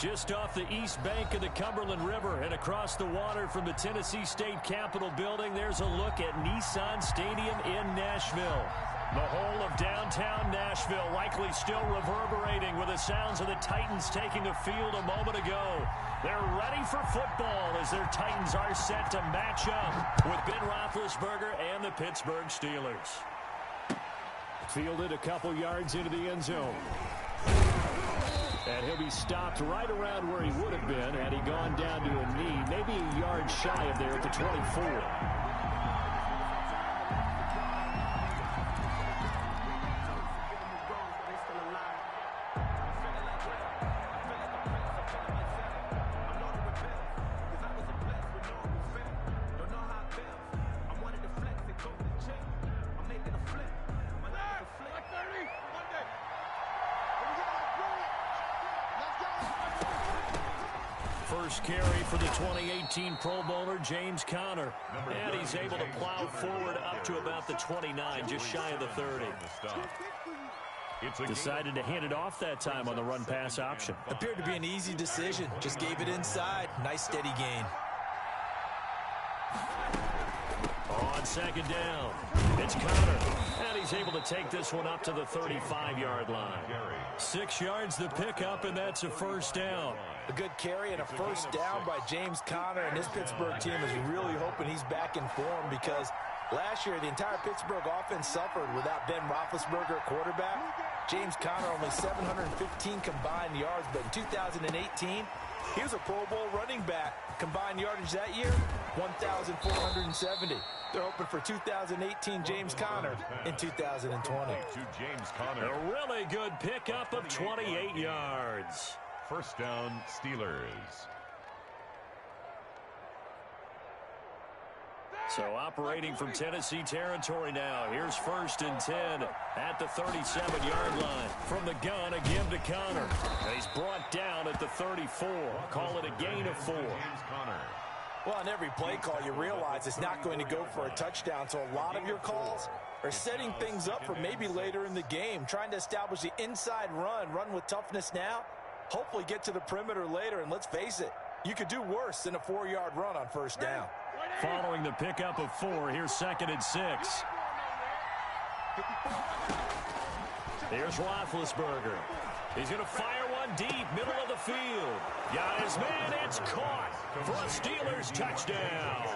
Just off the east bank of the Cumberland River and across the water from the Tennessee State Capitol building, there's a look at Nissan Stadium in Nashville. The whole of downtown Nashville likely still reverberating with the sounds of the Titans taking a field a moment ago. They're ready for football as their Titans are set to match up with Ben Roethlisberger and the Pittsburgh Steelers. Fielded a couple yards into the end zone. And he'll be stopped right around where he would have been had he gone down to a knee, maybe a yard shy of there at the 24. First carry for the 2018 Pro Bowler, James Conner. And he's able to plow forward up to about the 29, just shy of the 30. Decided to hand it off that time on the run-pass option. Appeared to be an easy decision. Just gave it inside. Nice steady gain. On second down, it's Conner. And he's able to take this one up to the 35-yard line. 6 yards the pickup, and that's a first down. A good carry and a first down by James Conner, and this Pittsburgh team is really hoping he's back in form because last year the entire Pittsburgh offense suffered without Ben Roethlisberger at quarterback. James Conner only 715 combined yards, but in 2018, he was a Pro Bowl running back. Combined yardage that year, 1,470. They're hoping for 2018 James Conner in 2020. A really good pickup of 28 yards. First down, Steelers. So operating from Tennessee territory now. Here's 1st and 10 at the 37-yard line. From the gun, again to Conner. And he's brought down at the 34. Call it a gain of 4. Well, on every play call, you realize it's not going to go for a touchdown, so a lot of your calls are setting things up for maybe later in the game, trying to establish the inside run with toughness now, hopefully get to the perimeter later, and let's face it, you could do worse than a 4-yard run on first down. Following the pickup of 4, here's 2nd and 6. Here's Roethlisberger. He's going to fire one deep, middle of the field. Got his man, it's caught for a Steelers touchdown.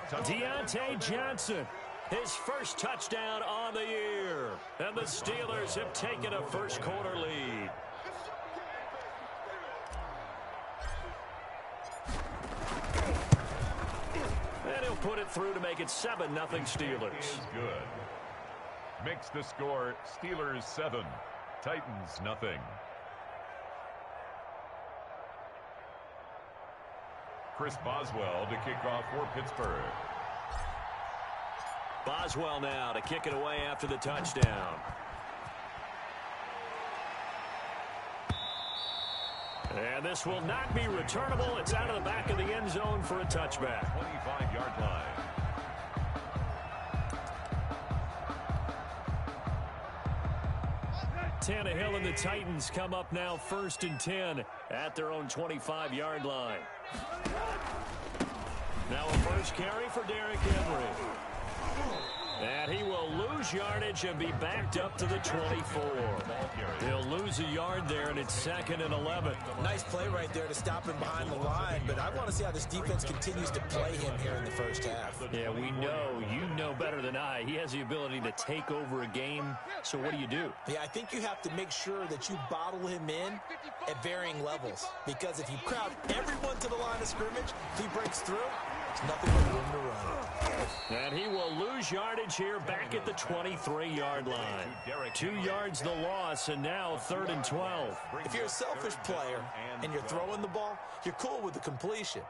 Deontay Johnson, his first touchdown on the year. And the Steelers have taken a first-quarter lead. And he'll put it through to make it 7-0 Steelers. Good. Makes the score Steelers 7, Titans nothing. Chris Boswell to kick off for Pittsburgh. Boswell now to kick it away after the touchdown. And this will not be returnable. It's out of the back of the end zone for a touchback. 25-yard line. Tannehill and the Titans come up now 1st and 10 at their own 25-yard line. Now a first carry for Derrick Henry. And he will lose yardage and be backed up to the 24. They'll lose a yard there, and it's 2nd and 11. Nice play right there to stop him behind the line, but I want to see how this defense continues to play him here in the first half. Yeah, we know, you know better than I, he has the ability to take over a game, so what do you do? Yeah, I think you have to make sure that you bottle him in at varying levels, because if you crowd everyone to the line of scrimmage, if he breaks through, there's nothing but room to run. And he will lose yardage here back at the 23-yard line. 2 yards the loss, and now 3rd and 12. If you're a selfish player and you're throwing the ball, you're cool with the completion.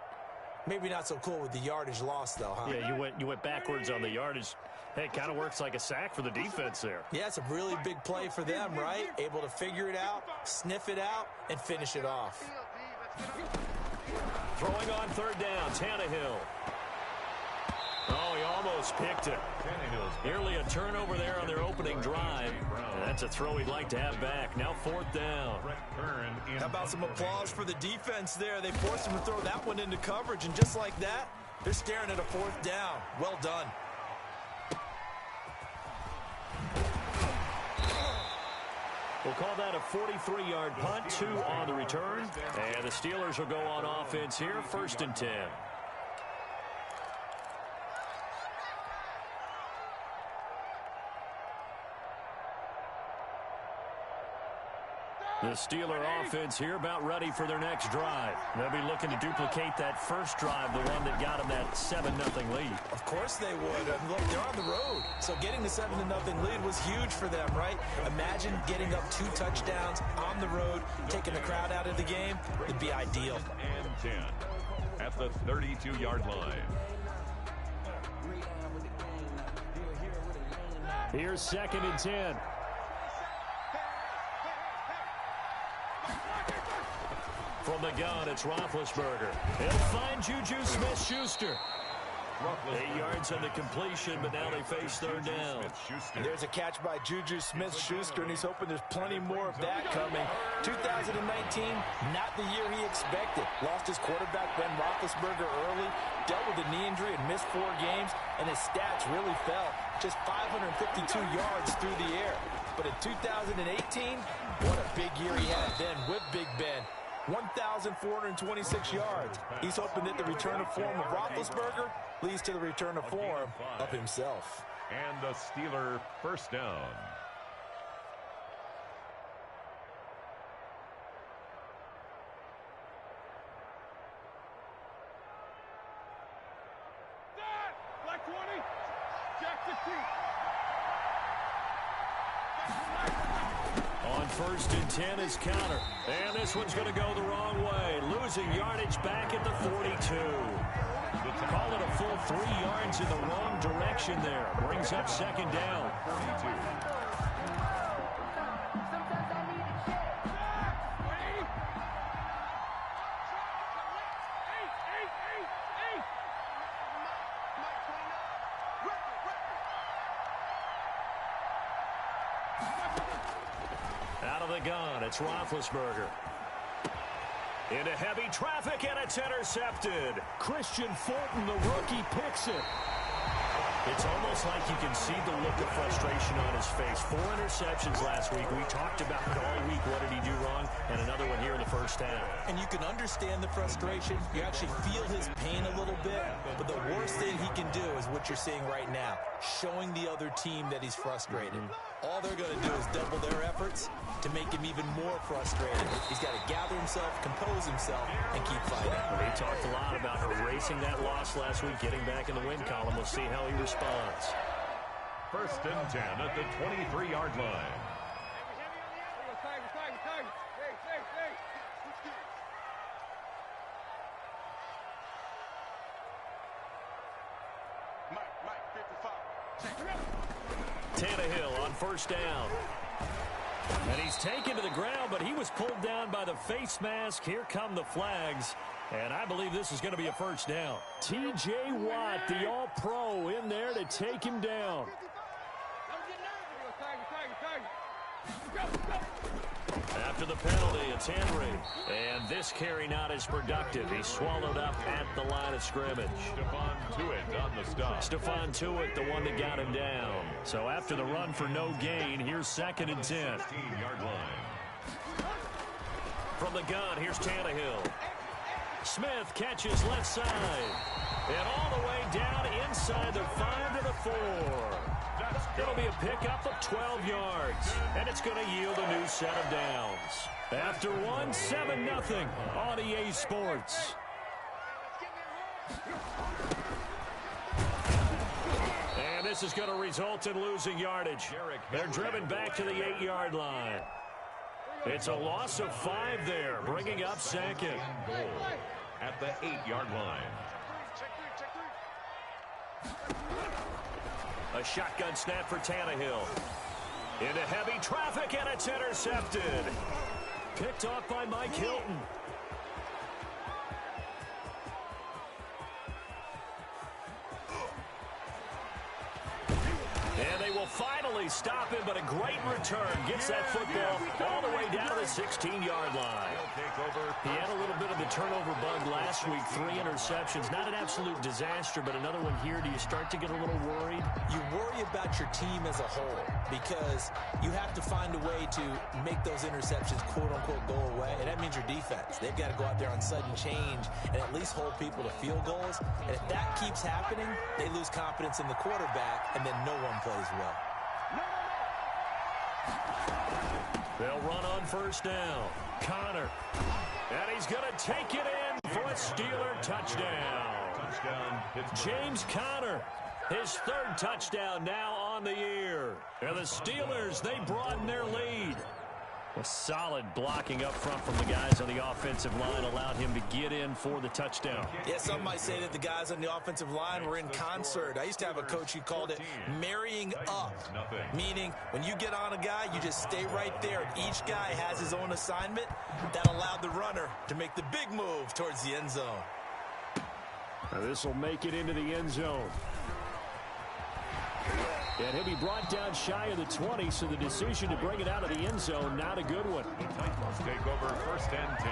Maybe not so cool with the yardage loss, though, huh? Yeah, you went backwards on the yardage. Hey, it kind of works like a sack for the defense there. Yeah, it's a really big play for them, right? Able to figure it out, sniff it out, and finish it off. Throwing on 3rd down, Tannehill. Oh, he almost picked it. Nearly a turnover there on their opening drive. And that's a throw he'd like to have back. Now 4th down. in How about some punt applause for the defense there? They forced him to throw that one into coverage, and just like that, they're staring at a fourth down. Well done. We'll call that a 43-yard punt, 2 on the return. And the Steelers will go on offense here, 1st and 10. The Steeler offense here about ready for their next drive. They'll be looking to duplicate that first drive, the one that got them that 7-0 lead. Of course they would. Look, they're on the road, so getting the 7-0 lead was huge for them, right? Imagine getting up 2 touchdowns on the road, taking the crowd out of the game. It'd be ideal. and 10 at the 32-yard line. Here's 2nd and 10. From the gun, it's Roethlisberger. He'll find Juju Smith-Schuster. 8 yards on the completion, but now they face 3rd down. There's a catch by Juju Smith-Schuster, and he's hoping there's plenty more of that coming. 2019, not the year he expected. Lost his quarterback, Ben Roethlisberger, early, dealt with a knee injury and missed 4 games, and his stats really fell. Just 552 yards through the air. But in 2018, what a big year he had then with Big Ben. 1,426 yards. He's hoping that the return of form of Roethlisberger leads to the return of form of himself. And a Steeler 1st down. Black 20, Jack 15. On 1st and 10 is counter. And this one's going to go the wrong way. Losing yardage back at the 42. Call it a full 3 yards in the wrong direction there. Brings up 2nd down. 42. Out of the gun, it's Roethlisberger. Into heavy traffic, and it's intercepted. Christian Fulton, the rookie, picks it. It's almost like you can see the look of frustration on his face. 4 interceptions last week. We talked about it all week. What did he do wrong? And another one here in the 1st half. And you can understand the frustration. You actually feel his pain a little bit. But the worst thing he can do is what you're seeing right now, showing the other team that he's frustrated. All they're going to do is double their efforts to make him even more frustrated. He's got to gather himself, compose himself, and keep fighting. He talked a lot about erasing that loss last week, getting back in the win column. We'll see how he responds. 1st and 10 at the 23-yard line. Tannehill on 1st down. And he's taken to the ground, but he was pulled down by the face mask. Here come the flags. And I believe this is going to be a 1st down. T.J. Watt, the all-pro, in there to take him down. After the penalty, it's Henry. And this carry not as productive. He's swallowed up at the line of scrimmage. Stephon Tuitt on the stop. Stephon Tuitt, the one that got him down. So after the run for no gain, here's 2nd and 10. 16-yard line. From the gun, here's Tannehill. Smith catches left side. And all the way down inside the 5 to the 4. It'll be a pickup of 12 yards. And it's going to yield a new set of downs. After one, 7-0 on EA Sports. And this is going to result in losing yardage. They're driven back to the 8-yard line. It's a loss of 5 there, bringing up 2nd. Goal at the 8-yard line. A shotgun snap for Tannehill. Into heavy traffic, and it's intercepted. Picked off by Mike Hilton. And they will finally stop him, but a great return. Gets that football all the way way down to the 16-yard line. He had a little bit of the turnover bug last week, 3 interceptions. Not an absolute disaster, but another one here. Do you start to get a little worried? You worry about your team as a whole because you have to find a way to make those interceptions, quote-unquote, go away, and that means your defense. They've got to go out there on sudden change and at least hold people to field goals, and if that keeps happening, they lose confidence in the quarterback, and then no one plays well. They'll run on first down. Connor. And he's going to take it in for a Steeler touchdown. James Conner, his 3rd touchdown now on the year. And the Steelers, they broaden their lead. A solid blocking up front from the guys on the offensive line allowed him to get in for the touchdown. Yeah, some might say that the guys on the offensive line were in concert. I used to have a coach who called it marrying up, meaning when you get on a guy, you just stay right there. Each guy has his own assignment. That allowed the runner to make the big move towards the end zone. Now this will make it into the end zone. And he'll be brought down shy of the 20, so the decision to bring it out of the end zone, not a good one. The Titans take over 1st and 10.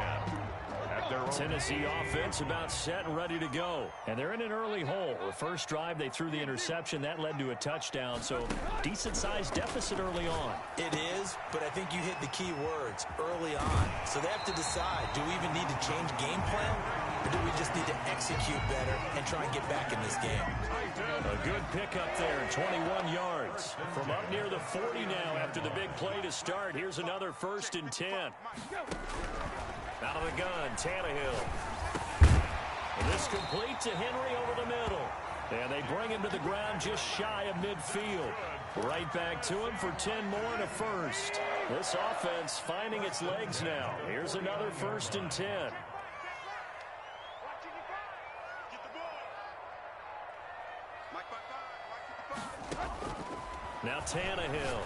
At their own Tennessee offense about set and ready to go. And they're in an early hole. The first drive, they threw the interception. That led to a touchdown, so decent-sized deficit early on. It is, but I think you hit the key words, early on. So they have to decide, do we even need to change game plan? Or do we just need to execute better and try and get back in this game? A good pickup there, 21 yards. From up near the 40 now after the big play to start. Here's another 1st and 10. Out of the gun, Tannehill. And this complete to Henry over the middle. And they bring him to the ground just shy of midfield. Right back to him for 10 more and a 1st. This offense finding its legs now. Here's another 1st and 10. Now Tannehill.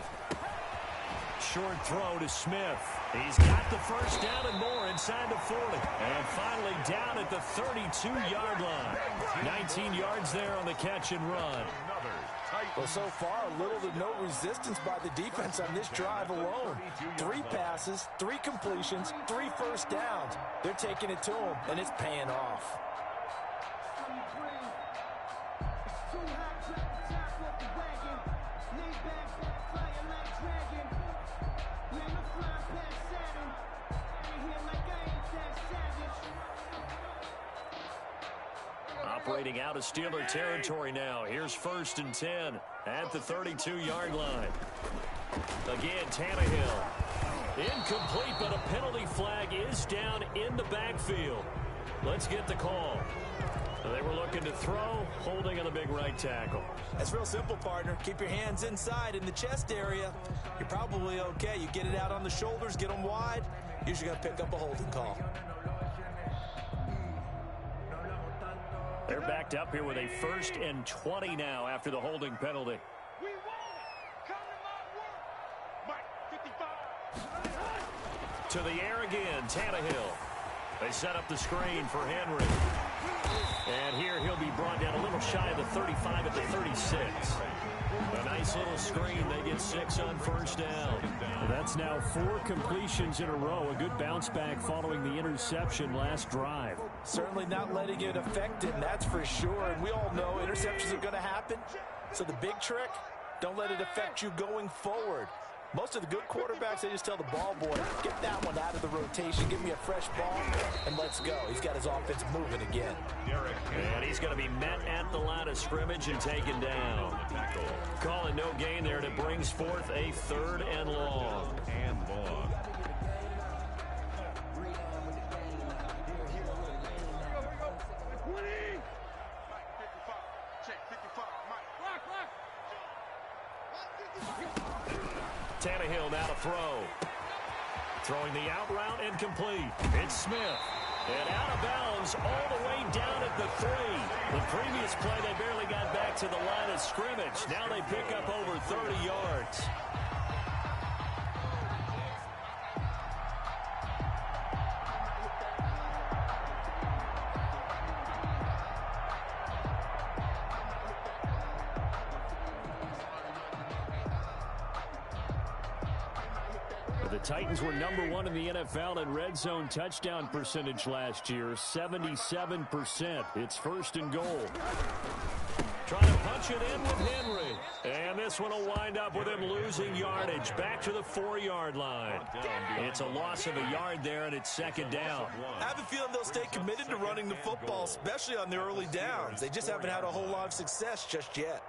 Short throw to Smith. He's got the first down and more inside the 40. And finally down at the 32-yard line. 19 yards there on the catch and run. Well, so far, little to no resistance by the defense on this drive alone. 3 passes, 3 completions, 3 first downs. They're taking it to him, and it's paying off. Operating out of Steeler territory now. Here's 1st and 10 at the 32-yard line. Again, Tannehill. Incomplete, but a penalty flag is down in the backfield. Let's get the call. They were looking to throw, holding on the big right tackle. That's real simple, partner. Keep your hands inside in the chest area. You're probably okay. You get it out on the shoulders, get them wide. Usually going to pick up a holding call. They're backed up here with a 1st and 20 now after the holding penalty. We want it. Come to my work. Mike, 55. To the air again, Tannehill. They set up the screen for Henry. And here he'll be brought down a little shy of the 35 at the 36. A nice little screen. They get 6 on first down. That's now 4 completions in a row. A good bounce back following the interception last drive. Certainly not letting it affect him, that's for sure. And we all know interceptions are going to happen. So the big trick, don't let it affect you going forward. Most of the good quarterbacks, they just tell the ball boy, get that one out of the rotation, give me a fresh ball, and let's go. He's got his offense moving again. And he's going to be met at the line of scrimmage and taken down. Calling no gain there, and it brings forth a 3rd and long. Tannehill now to throw. Throwing the out route and complete. It's Smith. And out of bounds all the way down at the 3. The previous play, they barely got back to the line of scrimmage. Now they pick up over 30 yards. The Titans were #1 in the NFL in red zone touchdown percentage last year, 77%. It's 1st and goal. Trying to punch it in with Henry. And this one will wind up with him losing yardage back to the 4-yard line. It's a loss of a yard there, and it's 2nd down. I have a feeling they'll stay committed to running the football, especially on the early downs. They just haven't had a whole lot of success just yet.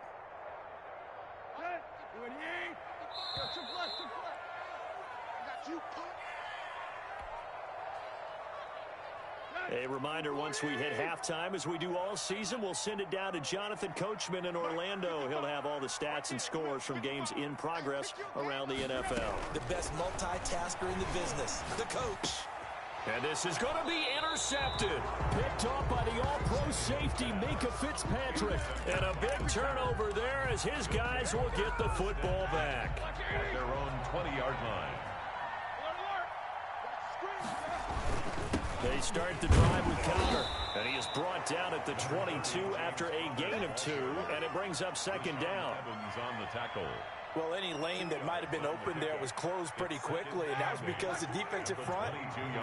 A reminder, once we hit halftime, as we do all season, we'll send it down to Jonathan Coachman in Orlando. He'll have all the stats and scores from games in progress around the NFL. The best multitasker in the business, the coach. And this is going to be intercepted. Picked off by the all-pro safety, Minka Fitzpatrick. And a big turnover there as his guys will get the football back. At their own 20-yard line. They start the drive with Connor, and he is brought down at the 22 after a gain of 2, and it brings up 2nd down. Evans on the tackle. Well, any lane that might have been open there was closed pretty quickly, and that was because the defensive front,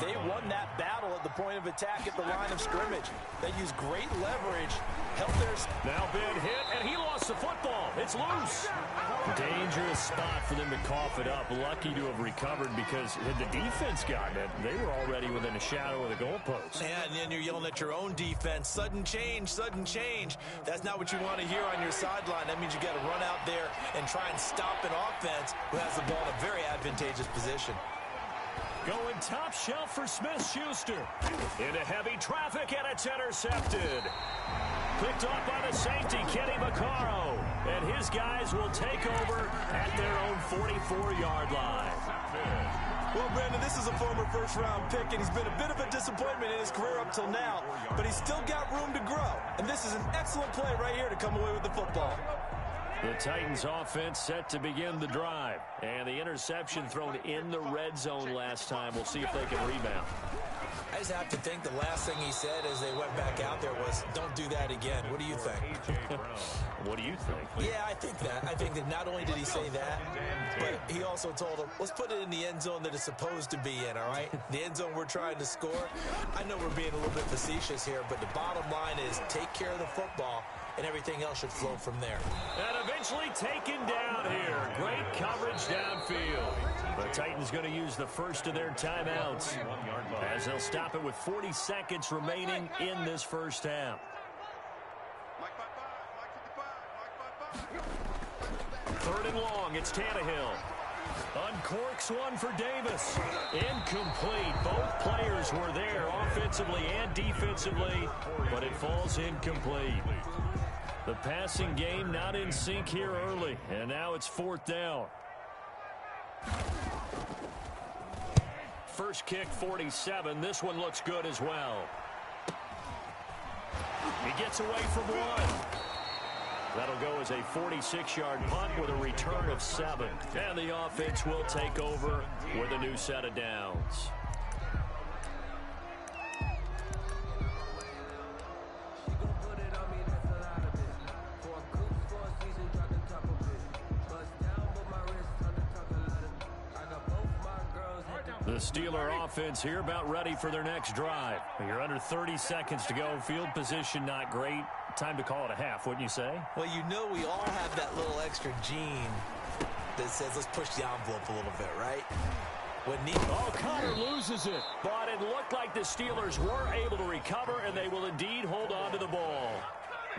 they won that battle at the point of attack at the line of scrimmage. They used great leverage, helped their... Now Ben hit, and he lost the football. It's loose. Dangerous spot for them to cough it up. Lucky to have recovered because had the defense gotten it, they were already within a shadow of the goalpost. Yeah, and then you're yelling at your own defense. Sudden change, sudden change. That's not what you want to hear on your sideline. That means you got to run out there and try and stop an offense who has the ball in a very advantageous position. Going top shelf for Smith-Schuster. Into heavy traffic, and it's intercepted. Picked off by the safety, Kenny Vaccaro. And his guys will take over at their own 44-yard line. Well, Brandon, this is a former first-round pick, and he's been a bit of a disappointment in his career up till now, but he's still got room to grow. And this is an excellent play right here to come away with the football. The Titans offense set to begin the drive. And the interception thrown in the red zone last time. We'll see if they can rebound. I just have to think the last thing he said as they went back out there was, don't do that again. What do you think? What do you think? Yeah, I think that. I think that not only did he say that, but he also told them, let's put it in the end zone that it's supposed to be in, all right? The end zone we're trying to score. I know we're being a little bit facetious here, but the bottom line is take care of the football, and everything else should flow from there. And eventually taken down here. Great coverage downfield. The Titans going to use the first of their timeouts as they'll stop it with 40 seconds remaining in this first half. 3rd and long, it's Tannehill. Uncorks one for Davis. Incomplete. Both players were there offensively and defensively, but it falls incomplete. The passing game not in sync here early, and now it's 4th down. First kick, 47. This one looks good as well. He gets away from one. That'll go as a 46-yard punt with a return of 7. And the offense will take over with a new set of downs. The Steeler offense here about ready for their next drive. You're under 30 seconds to go. Field position not great. Time to call it a half, wouldn't you say? Well, you know we all have that little extra gene that says let's push the envelope a little bit, right? Oh, Connor loses it. But it looked like the Steelers were able to recover, and they will indeed hold on to the ball.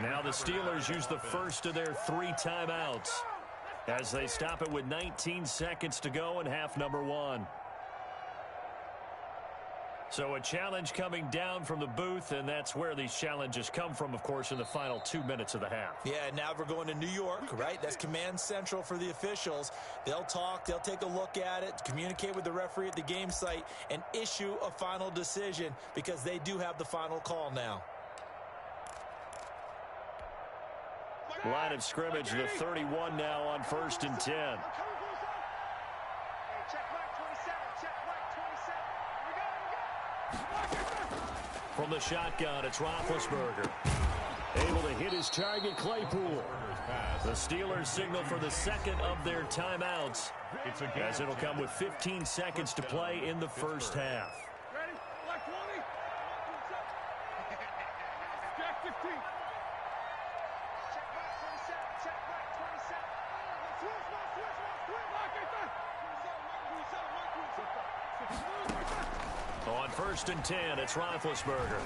Now the Steelers use the first of their 3 timeouts as they stop it with 19 seconds to go in half number 1. So a challenge coming down from the booth, and that's where these challenges come from, of course, in the final 2 minutes of the half. Yeah, now we're going to New York, right? That's command central for the officials. They'll talk, they'll take a look at it, communicate with the referee at the game site, and issue a final decision because they do have the final call now. Line of scrimmage, the 31 now on 1st and 10. From the shotgun, it's Roethlisberger. Able to hit his target, Claypool. The Steelers signal for the second of their timeouts, as it'll come with 15 seconds to play in the first half. Ready? Like 20. Jack 15. Check right 27. Check right 27. Switch. Lock it back. On 1st and 10, it's Roethlisberger.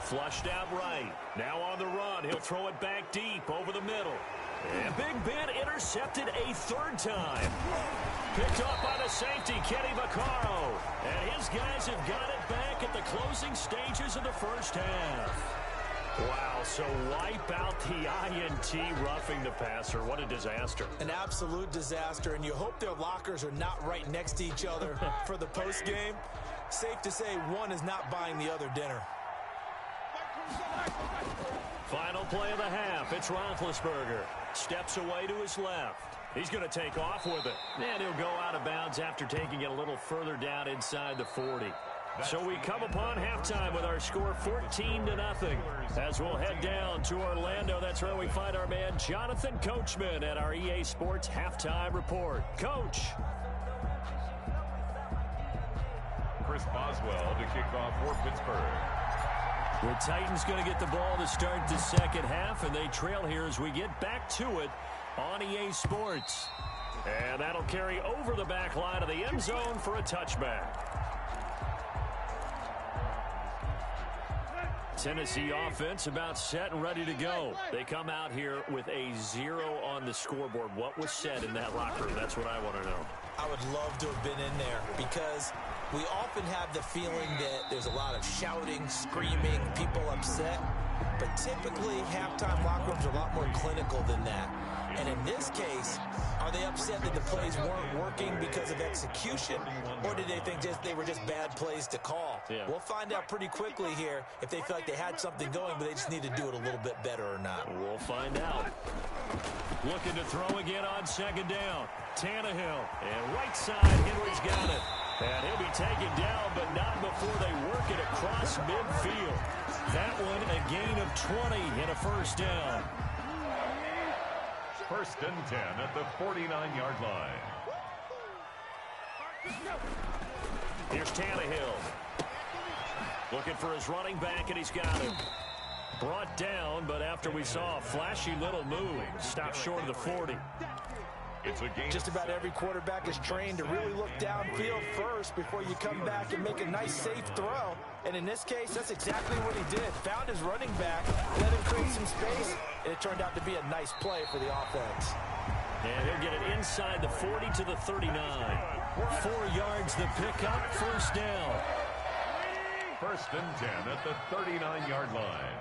Flushed out right. Now on the run. He'll throw it back deep over the middle. And Big Ben intercepted a third time. Picked up by the safety, Kenny Vaccaro. And his guys have got it back at the closing stages of the first half. Wow, so wipe out the INT, roughing the passer. What a disaster. An absolute disaster, and you hope their lockers are not right next to each other for the postgame. Safe to say one is not buying the other dinner. Final play of the half. It's Roethlisberger. Steps away to his left. He's going to take off with it. And he'll go out of bounds after taking it a little further down inside the 40. So we come upon halftime with our score 14-0. As we'll head down to Orlando, that's where we find our man Jonathan Coachman at our EA Sports Halftime Report. Coach. Chris Boswell to kick off for Pittsburgh. The Titans going to get the ball to start the second half, and they trail here as we get back to it on EA Sports. And that'll carry over the back line of the end zone for a touchback. Tennessee offense about set and ready to go. They come out here with a 0 on the scoreboard. What was said in that locker room? That's what I want to know. I would love to have been in there because we often have the feeling that there's a lot of shouting, screaming, people upset. But typically, halftime locker rooms are a lot more clinical than that. And in this case, are they upset that the plays weren't working because of execution? Or did they think they were just bad plays to call? Yeah. We'll find out pretty quickly here if they feel like they had something going, but they just need to do it a little bit better or not. We'll find out. Looking to throw again on second down. Tannehill. And right side, Henry's got it. And he'll be taken down, but not before they work it across midfield. That one a gain of 20 and a first down. 1st and 10 at the 49-yard line. Here's Tannehill. Looking for his running back, and he's got him. Brought down, but after we saw a flashy little move, stopped short of the 40. It's a game. Just about every quarterback is trained to really look downfield first before you come back and make a nice, safe throw. And in this case, that's exactly what he did. Found his running back, let him create some space, and it turned out to be a nice play for the offense. And he'll get it inside the 40 to the 39. 4 yards the pickup, first down. 1st and 10 at the 39-yard line.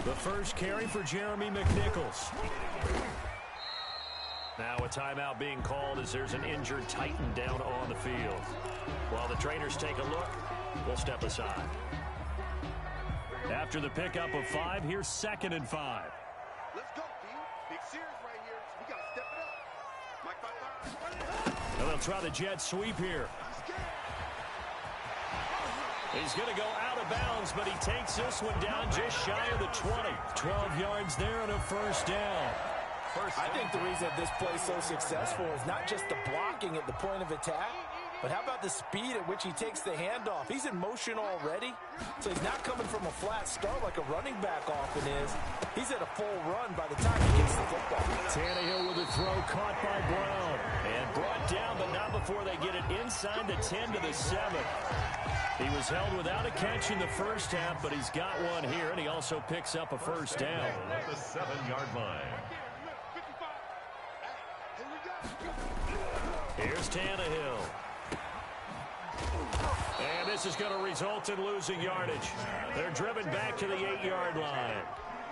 The first carry for Jeremy McNichols. Now a timeout being called as there's an injured Titan down on the field. While the trainers take a look, we'll step aside. After the pickup of 5, here's 2nd and 5. Let's go, D. Big series right here. So we got to step it up. Mike 5. And they'll try the jet sweep here. He's going to go out of bounds, but he takes this one down just shy of the 20. 12 yards there and a first down. I think the reason this play is so successful is not just the blocking at the point of attack, but how about the speed at which he takes the handoff? He's in motion already, so he's not coming from a flat start like a running back often is. He's at a full run by the time he gets the football. Tannehill with a throw caught by Brown. And brought down, but not before they get it inside the 10 to the 7. He was held without a catch in the first half, but he's got one here, and he also picks up a first down. At the 7-yard line. Here's Tannehill. And this is going to result in losing yardage. They're driven back to the 8-yard line.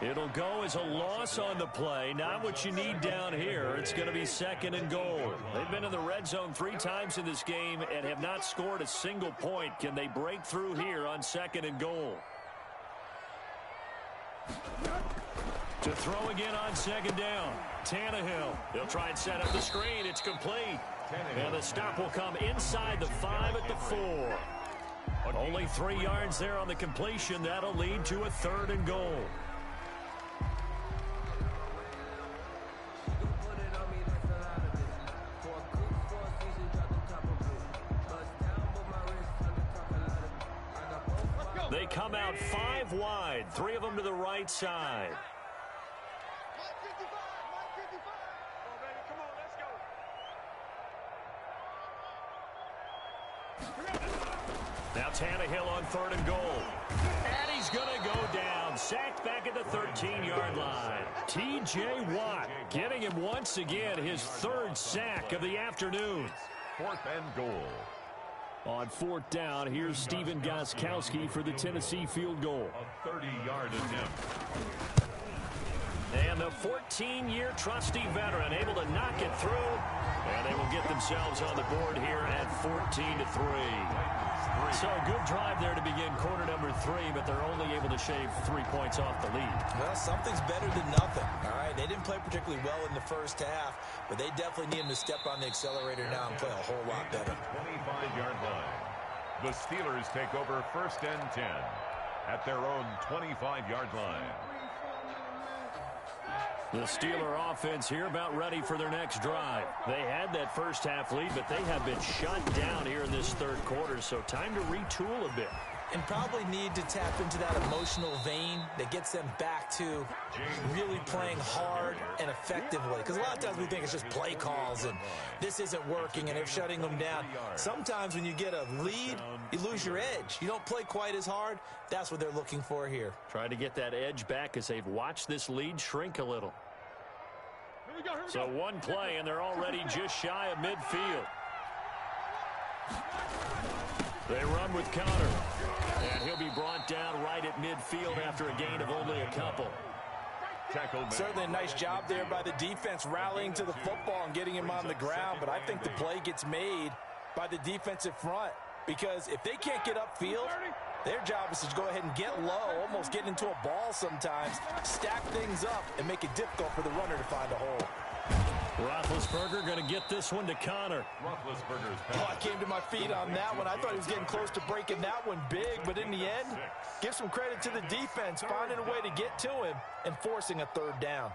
It'll go as a loss on the play. Not what you need down here. It's going to be 2nd and goal. They've been in the red zone 3 times in this game and have not scored a single point. Can they break through here on 2nd and goal? To throw again on 2nd down. Tannehill. He'll try and set up the screen. It's complete. And the stop will come inside the 5 at the 4. Only 3 yards there on the completion. That'll lead to a 3rd and goal. They come out 5 wide, 3 of them to the right side. Now Tannehill on 3rd and goal. And he's going to go down. Sacked back at the 13-yard line. T.J. Watt getting him once again his 3rd sack of the afternoon. 4th and goal. On 4th down, here's Steven Gostkowski for the Tennessee field goal. A 30-yard attempt. And the 14-year trusty veteran able to knock it through. And they will get themselves on the board here at 14-3. So good drive there to begin quarter number 3, but they're only able to shave 3 points off the lead. Well, something's better than nothing, all right? They didn't play particularly well in the first half, but they definitely need them to step on the accelerator now and play a whole lot better. 25-yard line. The Steelers take over 1st and 10 at their own 25-yard line. The Steeler offense here about ready for their next drive. They had that first half lead, but they have been shut down here in this 3rd quarter, so time to retool a bit. And probably need to tap into that emotional vein that gets them back to really playing hard and effectively. Because a lot of times we think it's just play calls and this isn't working and they're shutting them down. Sometimes when you get a lead, you lose your edge. You don't play quite as hard. That's what they're looking for here. Try to get that edge back as they've watched this lead shrink a little. So one play, and they're already just shy of midfield. They run with Connor. And he'll be brought down right at midfield after a gain of only a couple. Certainly a nice job there by the defense rallying to the football and getting him on the ground, but I think the play gets made by the defensive front because if they can't get upfield, their job is to go ahead and get low, almost get into a ball sometimes, stack things up, and make it difficult for the runner to find a hole. Roethlisberger going to get this one to Connor. Roethlisberger's Oh, I came to my feet on that one. I thought he was getting close to breaking that one big, but in the end, give some credit to the defense, finding a way to get to him and forcing a 3rd down.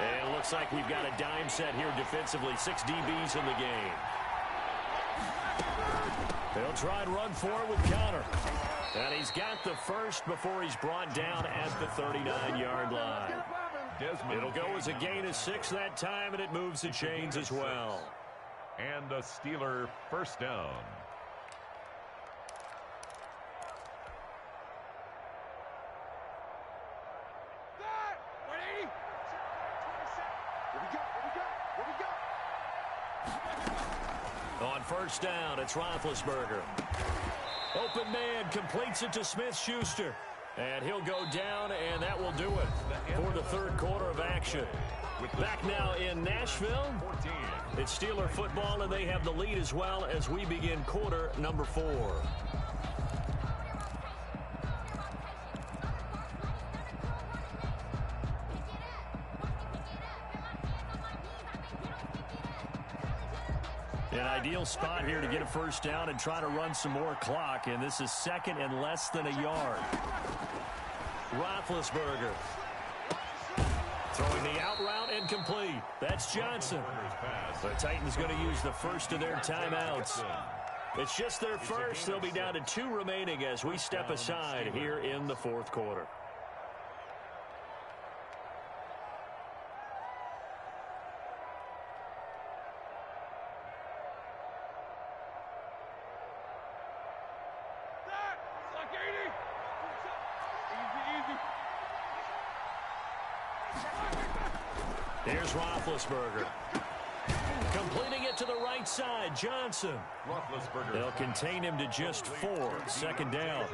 And it looks like we've got a dime set here defensively. 6 DBs in the game. They'll try and run for it with Connor. And he's got the first before he's brought down at the 39-yard line. It'll go as a gain of 6 that time, and it moves the chains as well. And a Steeler 1st down. On 1st down, it's Roethlisberger. Open man completes it to Smith-Schuster. And he'll go down, and that will do it for the 3rd quarter of action. Back now in Nashville, it's Steeler football, and they have the lead as well as we begin quarter number 4. An ideal spot here to get a 1st down and try to run some more clock, and this is 2nd and less than a yard. Roethlisberger throwing the out route incomplete. That's Johnson. The Titans going to use the first of their timeouts. It's just their first. They'll be down to 2 remaining as we step aside here in the 4th quarter. Here's Roethlisberger. Completing it to the right side, Johnson. They'll contain him to just 4. 2nd down.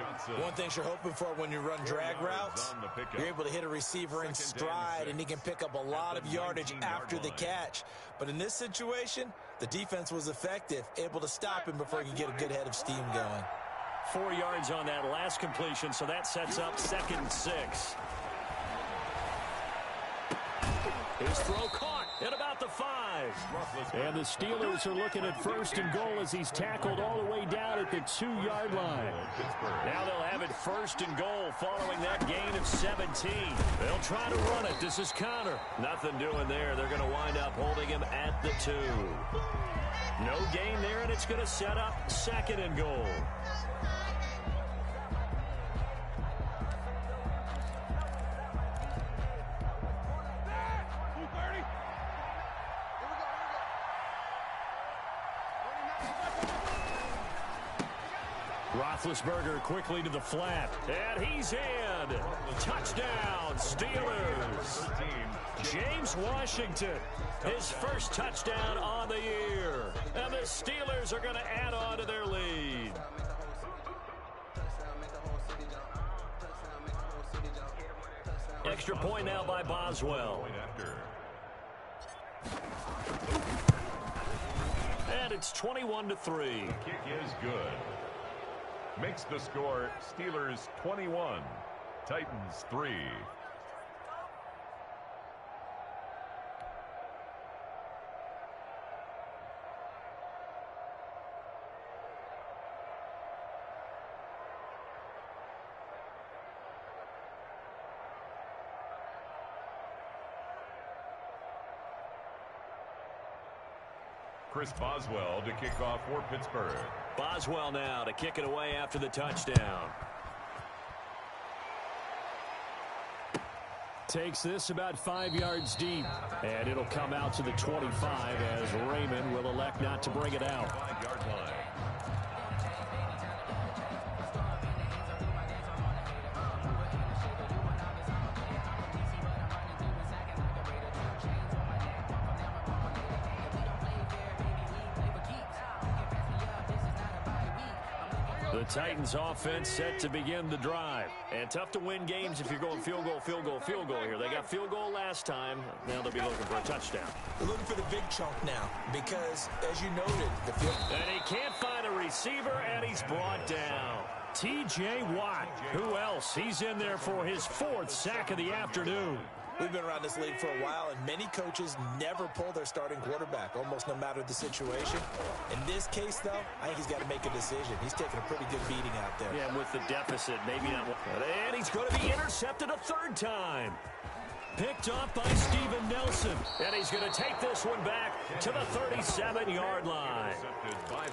One thing you're hoping for when you run drag routes, you're able to hit a receiver in stride, and he can pick up a lot of yardage after the catch. But in this situation, the defense was effective, able to stop him before he could get a good head of steam going. 4 yards on that last completion, so that sets up 2nd and 6. His throw caught at about the 5. And the Steelers are looking at 1st and goal as he's tackled all the way down at the 2-yard line. Now they'll have it 1st and goal following that gain of 17. They'll try to run it. This is Connor. Nothing doing there. They're going to wind up holding him at the 2. No gain there, and it's going to set up 2nd and goal. Roethlisberger quickly to the flat, and he's in. Touchdown, Steelers. James Washington, his first touchdown on the year. And the Steelers are going to add on to their lead. Extra point now by Boswell. And it's 21-3. Kick is good. Makes the score Steelers 21, Titans 3. Chris Boswell to kick off for Pittsburgh. Boswell now to kick it away after the touchdown. Takes this about 5 yards deep, and it'll come out to the 25 as Raymond will elect not to bring it out. 5-yard line. The Titans offense set to begin the drive. And tough to win games if you're going field goal, field goal, field goal here. They got field goal last time. Now they'll be looking for a touchdown. They're looking for the big chunk now because, as you noted, the field... And he can't find a receiver, and he's brought down. T.J. Watt. Who else? He's in there for his 4th sack of the afternoon. We've been around this league for a while, and many coaches never pull their starting quarterback, almost no matter the situation. In this case, though, I think he's got to make a decision. He's taking a pretty good beating out there. Yeah, with the deficit, maybe not. And he's going to be intercepted a 3rd time. Picked off by Steven Nelson. And he's going to take this one back to the 37-yard line.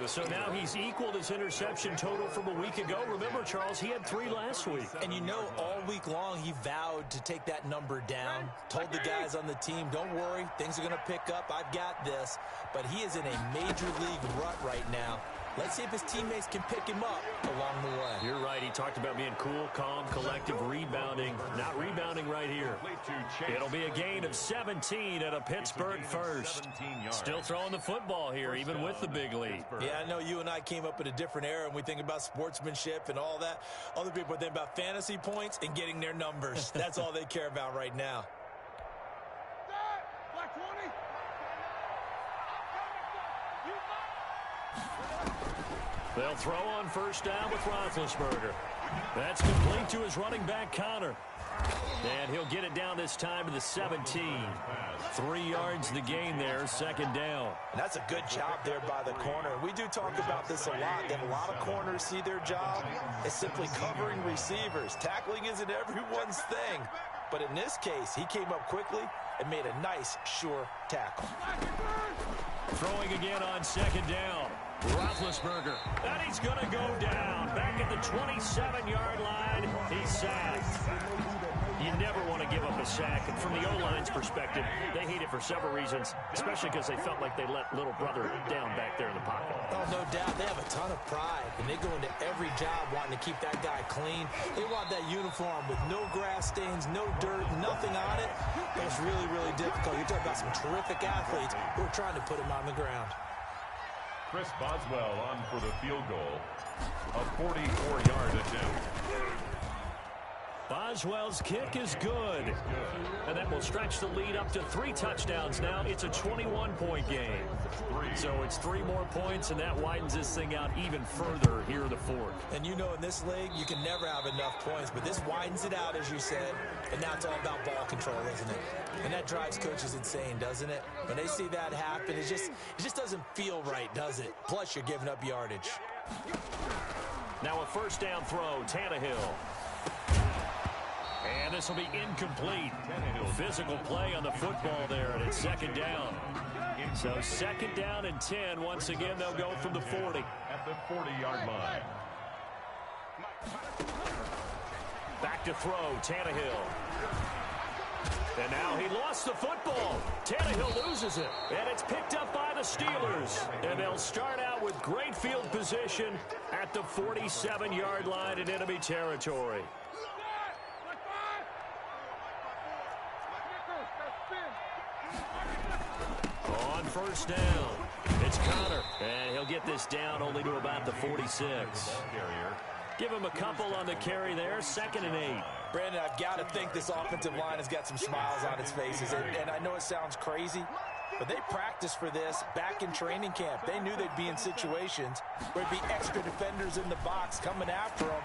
So now he's equaled his interception total from a week ago. Remember, Charles, he had 3 last week. And you know, all week long, he vowed to take that number down. Told the guys on the team, don't worry, things are going to pick up. I've got this. But he is in a major league rut right now. Let's see if his teammates can pick him up along the way. You're right. He talked about being cool, calm, collective, rebounding. Not rebounding right here. It'll be a gain of 17 at a Pittsburgh first. Still throwing the football here, even with the big lead. Yeah, I know you and I came up in a different era, and we think about sportsmanship and all that. Other people think about fantasy points and getting their numbers. That's all they care about right now. Black 20. They'll throw on 1st down with Roethlisberger. That's complete to his running back, Connor. And he'll get it down this time to the 17. 3 yards the gain there, 2nd down. And that's a good job there by the corner. We do talk about this a lot, that a lot of corners see their job as simply covering receivers. Tackling isn't everyone's thing. But in this case, he came up quickly and made a nice, sure tackle. Throwing again on 2nd down. Roethlisberger. And he's going to go down. Back at the 27-yard line. He's sacked. You never want to give up a sack. And from the O-line's perspective, they hate it for several reasons, especially because they felt like they let little brother down back there in the pocket. Oh, no doubt. They have a ton of pride, and they go into every job wanting to keep that guy clean. They want that uniform with no grass stains, no dirt, nothing on it. But it's really, really difficult. You're talking about some terrific athletes who are trying to put him on the ground. Chris Boswell on for the field goal. A 44-yard attempt. Boswell's kick is good. And that will stretch the lead up to 3 touchdowns now. It's a 21-point game. So it's 3 more points, and that widens this thing out even further here in the 4th. And you know, in this league, you can never have enough points, but this widens it out, as you said, and now it's all about ball control, isn't it? And that drives coaches insane, doesn't it? When they see that happen, it just doesn't feel right, does it? Plus, you're giving up yardage. Now a first down throw, Tannehill. And this will be incomplete. Physical play on the football there, and it's second down. So second down and 10. Once again, they'll go from the 40. At the 40-yard line. Back to throw, Tannehill. And now he lost the football. Tannehill loses it. And it's picked up by the Steelers. And they'll start out with great field position at the 47-yard line in enemy territory. On first down, it's Connor. And he'll get this down only to about the 46. Give him a couple on the carry there. 2nd and 8. Brandon, I've got to think this offensive line has got some smiles on its faces. And I know it sounds crazy, but they practiced for this back in training camp. They knew they'd be in situations where there'd be extra defenders in the box coming after them,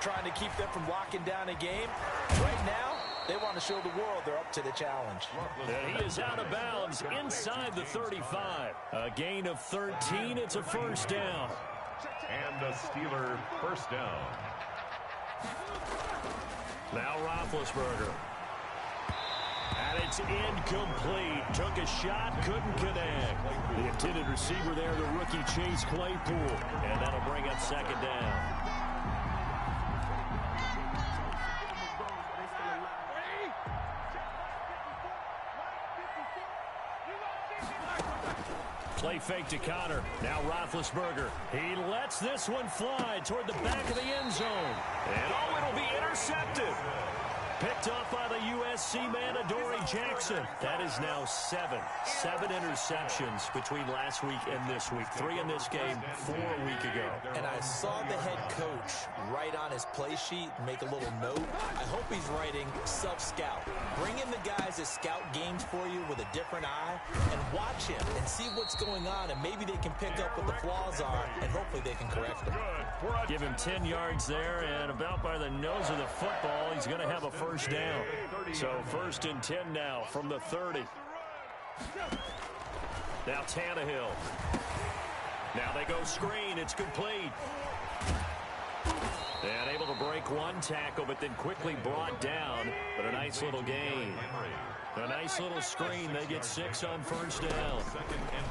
trying to keep them from locking down a game. Right now, they want to show the world they're up to the challenge. And he is out of bounds inside the 35. A gain of 13. It's a first down. And a Steeler first down. Now Roethlisberger. And it's incomplete. Took a shot, couldn't connect. The intended receiver there, the rookie Chase Claypool. And that'll bring up second down. Play fake to Connor. Now Roethlisberger. He lets this one fly toward the back of the end zone. And oh, it'll be intercepted. Picked off by the USC man, Adoree Jackson. That is now 7 interceptions between last week and this week. 3 in this game, 4 a week ago. And I saw the head coach write on his play sheet, make a little note. I hope he's writing self-scout. Bring in the guys that scout games for you with a different eye and watch him and see what's going on, and maybe they can pick up what the flaws are, and hopefully they can correct them. Give him 10 yards there, and about by the nose of the football, he's going to have a first down. So 1st and 10 now from the 30. Now Tannehill. Now they go screen. It's complete. And able to break one tackle, but then quickly brought down. But a nice little gain. A nice little screen. They get 6 on first down. 2nd and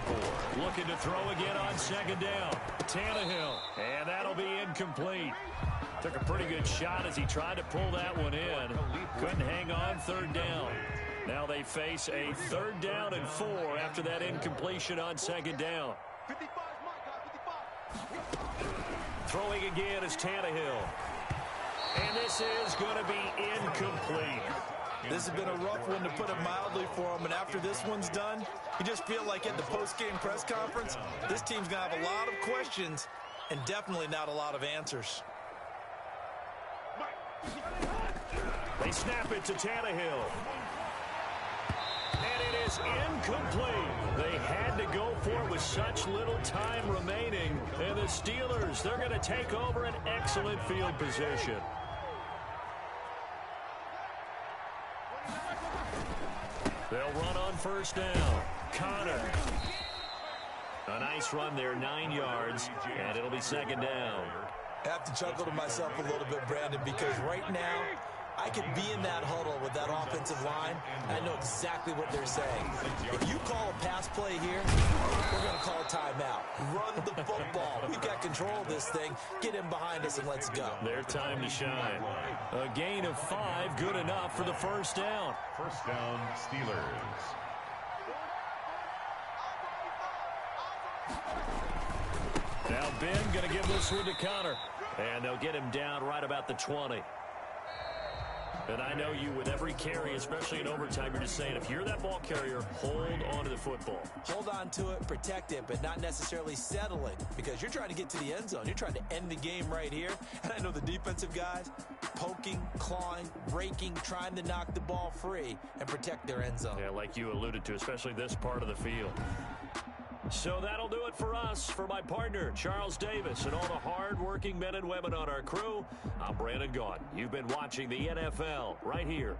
4. Looking to throw again on second down. Tannehill. And that'll be incomplete. Took a pretty good shot as he tried to pull that one in. Couldn't hang on 3rd down. Now they face a 3rd down and 4 after that incompletion on second down. 55 is my guy, 55. Throwing again is Tannehill. And this is going to be incomplete. This has been a rough one, to put it mildly, for him. And after this one's done, you just feel like at the post-game press conference, this team's going to have a lot of questions and definitely not a lot of answers. They snap it to Tannehill. And it is incomplete. They had to go for it with such little time remaining. And the Steelers, they're going to take over an excellent field position. They'll run on first down. Connor. A nice run there, 9 yards, and it'll be second down. I have to chuckle to myself a little bit, Brandon, because right now, I could be in that huddle with that offensive line, and I know exactly what they're saying. If you call a pass play here, we're going to call a timeout. Run the football. We've got control of this thing. Get in behind us and let's go. Their time to shine. A gain of 5, good enough for the first down. First down, Steelers. Now Ben going to give this one to Connor. And they'll get him down right about the 20. And I know you, with every carry, especially in overtime, you're just saying, if you're that ball carrier, hold on to the football. Hold on to it, protect it, but not necessarily settle it, because you're trying to get to the end zone. You're trying to end the game right here. And I know the defensive guys poking, clawing, raking, trying to knock the ball free and protect their end zone. Yeah, like you alluded to, especially this part of the field. So that'll do it for us. For my partner, Charles Davis, and all the hard-working men and women on our crew, I'm Brandon Gaudin. You've been watching the NFL right here